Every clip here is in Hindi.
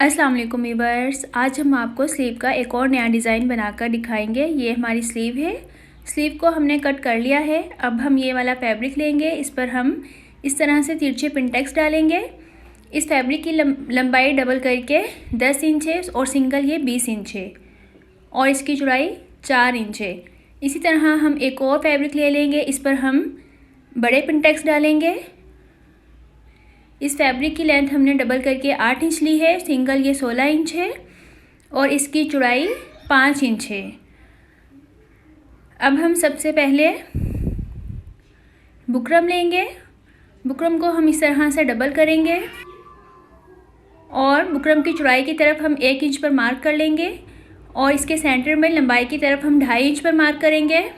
अस्सलाम वालेकुम व्यूअर्स, आज हम आपको स्लीव का एक और नया डिज़ाइन बनाकर दिखाएंगे। ये हमारी स्लीव है। स्लीव को हमने कट कर लिया है। अब हम ये वाला फैब्रिक लेंगे, इस पर हम इस तरह से तिरछे पिनटेक्स डालेंगे। इस फैब्रिक की लंबाई डबल करके 10 इंच है और सिंगल ये 20 इंच है और इसकी चौड़ाई 4 इंच है। इसी तरह हम एक और फैब्रिक ले लेंगे, इस पर हम बड़े पिनटेक्स डालेंगे। इस फैब्रिक की लेंथ हमने डबल करके 8 इंच ली है, सिंगल ये 16 इंच है और इसकी चौड़ाई 5 इंच है। अब हम सबसे पहले बुकरम लेंगे। बुकरम को हम इस तरह से डबल करेंगे और बुकरम की चौड़ाई की तरफ हम 1 इंच पर मार्क कर लेंगे और इसके सेंटर में लंबाई की तरफ हम 2.5 इंच पर मार्क करेंगे।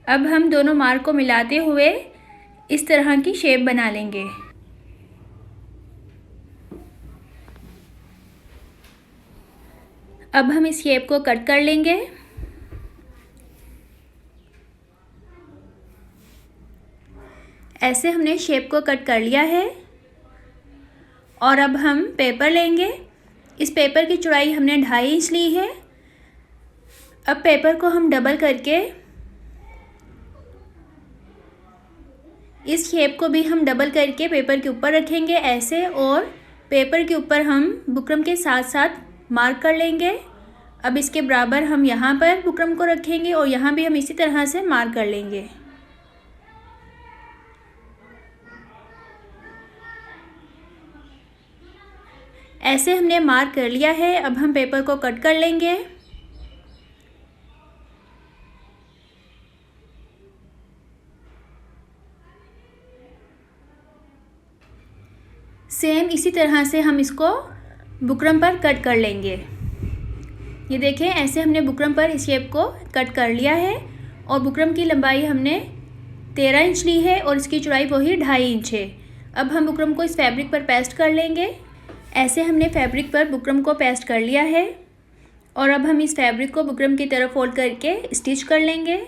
अब हम दोनों मार्क को मिलाते हुए इस तरह की शेप बना लेंगे। अब हम इस शेप को कट कर लेंगे। ऐसे हमने शेप को कट कर लिया है और अब हम पेपर लेंगे। इस पेपर की चौड़ाई हमने 2.5 इंच ली है। अब पेपर को हम डबल करके इस शेप को भी हम डबल करके पेपर के ऊपर रखेंगे ऐसे, और पेपर के ऊपर हम बुकरम के साथ साथ मार्क कर लेंगे। अब इसके बराबर हम यहाँ पर बुकरम को रखेंगे और यहाँ भी हम इसी तरह से मार्क कर लेंगे। ऐसे हमने मार्क कर लिया है। अब हम पेपर को कट कर लेंगे। सेम इसी तरह से हम इसको बुकरम पर कट कर लेंगे। ये देखें, ऐसे हमने बुकरम पर इस शेप को कट कर लिया है और बुकरम की लंबाई हमने 13 इंच ली है और इसकी चौड़ाई वही 2.5 इंच है। अब हम बुकरम को इस फैब्रिक पर पेस्ट कर लेंगे। ऐसे हमने फैब्रिक पर बुकरम को पेस्ट कर लिया है और अब हम इस फैब्रिक को बुकरम की तरफ फोल्ड करके स्टिच कर लेंगे।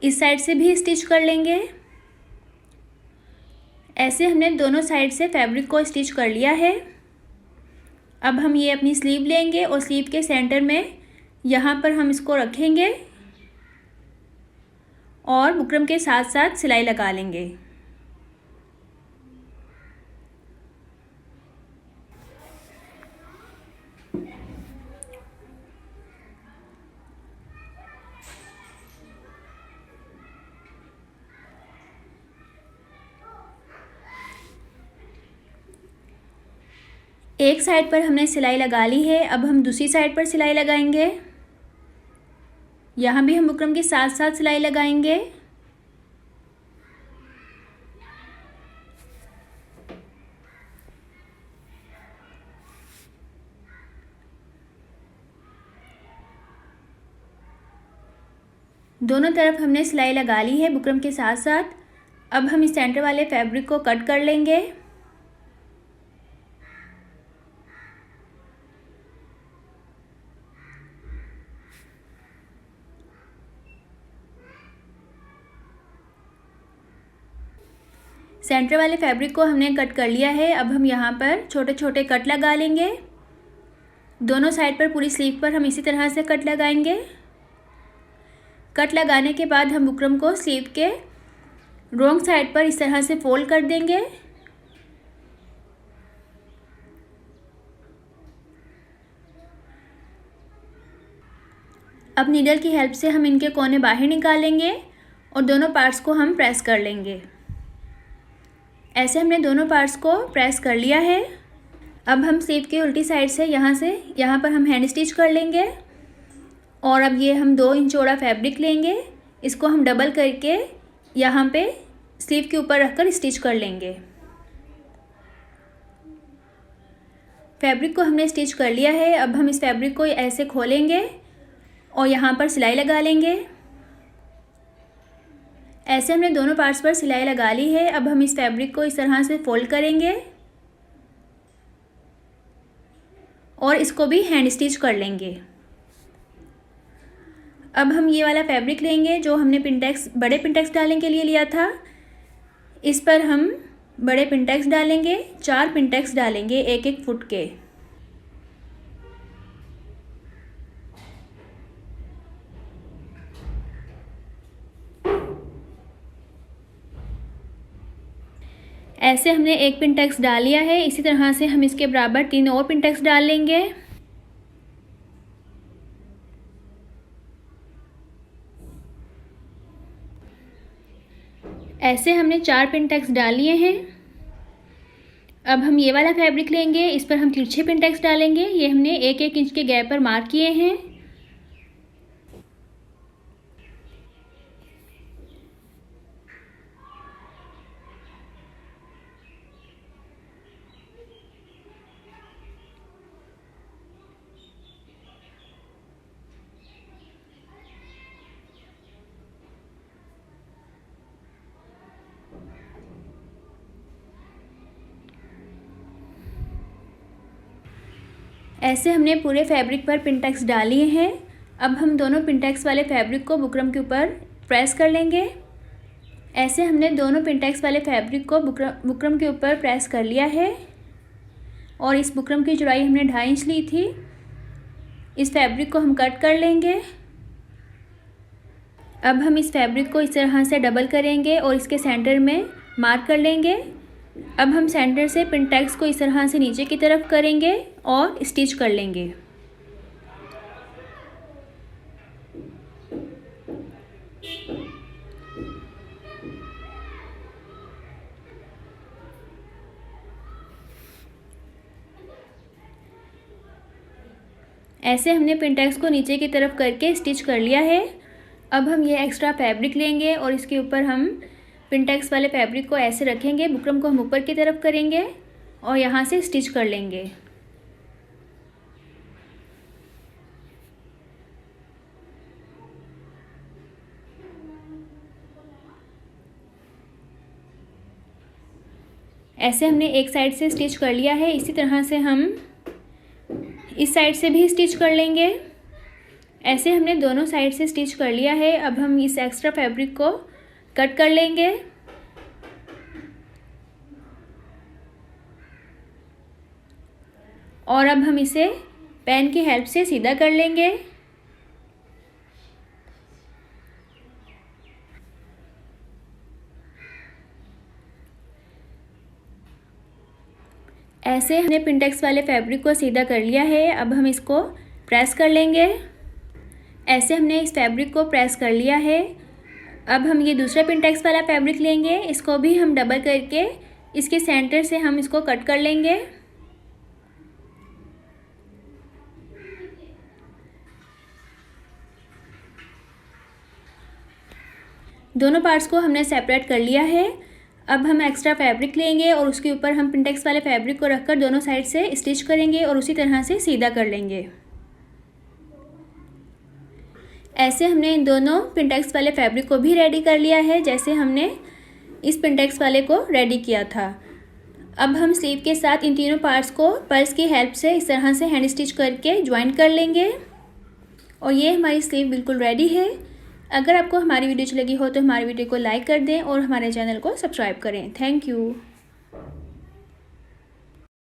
इस साइड से भी स्टिच कर लेंगे। ऐसे हमने दोनों साइड से फैब्रिक को स्टिच कर लिया है। अब हम ये अपनी स्लीव लेंगे और स्लीव के सेंटर में यहाँ पर हम इसको रखेंगे और बुकरम के साथ साथ सिलाई लगा लेंगे। एक साइड पर हमने सिलाई लगा ली है। अब हम दूसरी साइड पर सिलाई लगाएंगे। यहाँ भी हम बुकरम के साथ साथ सिलाई लगाएंगे। दोनों तरफ हमने सिलाई लगा ली है बुकरम के साथ साथ। अब हम इस सेंटर वाले फैब्रिक को कट कर लेंगे। सेंटर वाले फैब्रिक को हमने कट कर लिया है। अब हम यहाँ पर छोटे छोटे कट लगा लेंगे। दोनों साइड पर पूरी स्लीव पर हम इसी तरह से कट लगाएंगे। कट लगाने के बाद हम बुकरम को स्लीव के रॉन्ग साइड पर इस तरह से फोल्ड कर देंगे। अब नीडल की हेल्प से हम इनके कोने बाहर निकालेंगे और दोनों पार्ट्स को हम प्रेस कर लेंगे। ऐसे हमने दोनों पार्ट्स को प्रेस कर लिया है। अब हम स्लीव की उल्टी साइड से यहाँ पर हम हैंड स्टिच कर लेंगे और अब ये हम 2 इंच चौड़ा फैब्रिक लेंगे। इसको हम डबल करके यहाँ पे स्लीव के ऊपर रखकर स्टिच कर लेंगे। फैब्रिक को हमने स्टिच कर लिया है। अब हम इस फैब्रिक को ऐसे खोलेंगे और यहाँ पर सिलाई लगा लेंगे। ऐसे हमने दोनों पार्ट्स पर सिलाई लगा ली है। अब हम इस फैब्रिक को इस तरह से फोल्ड करेंगे और इसको भी हैंड स्टिच कर लेंगे। अब हम ये वाला फैब्रिक लेंगे जो हमने पिंटेक्स बड़े पिंटेक्स डालने के लिए लिया था। इस पर हम बड़े पिंटेक्स डालेंगे, 4 पिंटेक्स डालेंगे 1-1 फुट के। ऐसे हमने 1 पिंटेक्स डाल लिया है। इसी तरह से हम इसके बराबर 3 और पिंटेक्स डाल लेंगे। ऐसे हमने 4 पिंटेक्स डाल लिए हैं। अब हम ये वाला फैब्रिक लेंगे, इस पर हम तिरछे पिंटेक्स डालेंगे। ये हमने 1-1 इंच के गैप पर मार्क किए हैं। ऐसे हमने पूरे फैब्रिक पर पिंटेक्स डाल लिए हैं। अब हम दोनों पिंटेक्स वाले फैब्रिक को बुकरम के ऊपर प्रेस कर लेंगे। ऐसे हमने दोनों पिंटेक्स वाले फैब्रिक को बुकरम के ऊपर प्रेस कर लिया है और इस बुकरम की चौड़ाई हमने 2.5 इंच ली थी। इस फैब्रिक को हम कट कर लेंगे। अब हम इस फैब्रिक को इस तरह से डबल करेंगे और इसके सेंटर में मार्क कर लेंगे। अब हम सेंटर से पिंटेक्स को इस तरह से नीचे की तरफ करेंगे और स्टिच कर लेंगे। ऐसे हमने पिंटेक्स को नीचे की तरफ करके स्टिच कर लिया है। अब हम ये एक्स्ट्रा फैब्रिक लेंगे और इसके ऊपर हम पिंटेक्स वाले फैब्रिक को ऐसे रखेंगे। बुकरम को हम ऊपर की तरफ करेंगे और यहाँ से स्टिच कर लेंगे। ऐसे हमने एक साइड से स्टिच कर लिया है। इसी तरह से हम इस साइड से भी स्टिच कर लेंगे। ऐसे हमने दोनों साइड से स्टिच कर लिया है। अब हम इस एक्स्ट्रा फैब्रिक को कट कर लेंगे। और अब हम इसे पेन की हेल्प से सीधा कर लेंगे। ऐसे हमने पिंटेक्स वाले फैब्रिक को सीधा कर लिया है। अब हम इसको प्रेस कर लेंगे। ऐसे हमने इस फैब्रिक को प्रेस कर लिया है। अब हम ये दूसरा पिंटेक्स वाला फैब्रिक लेंगे। इसको भी हम डबल करके इसके सेंटर से हम इसको कट कर लेंगे। दोनों पार्ट्स को हमने सेपरेट कर लिया है। अब हम एक्स्ट्रा फैब्रिक लेंगे और उसके ऊपर हम पिंटेक्स वाले फैब्रिक को रखकर दोनों साइड से स्टिच करेंगे और उसी तरह से सीधा कर लेंगे। ऐसे हमने इन दोनों पिंटेक्स वाले फैब्रिक को भी रेडी कर लिया है, जैसे हमने इस पिंटेक्स वाले को रेडी किया था। अब हम स्लीव के साथ इन तीनों पार्ट्स को पर्स की हेल्प से इस तरह से हैंड स्टिच करके ज्वाइन कर लेंगे और ये हमारी स्लीव बिल्कुल रेडी है। अगर आपको हमारी वीडियो अच्छी लगी हो तो हमारी वीडियो को लाइक कर दें और हमारे चैनल को सब्सक्राइब करें। Thank you.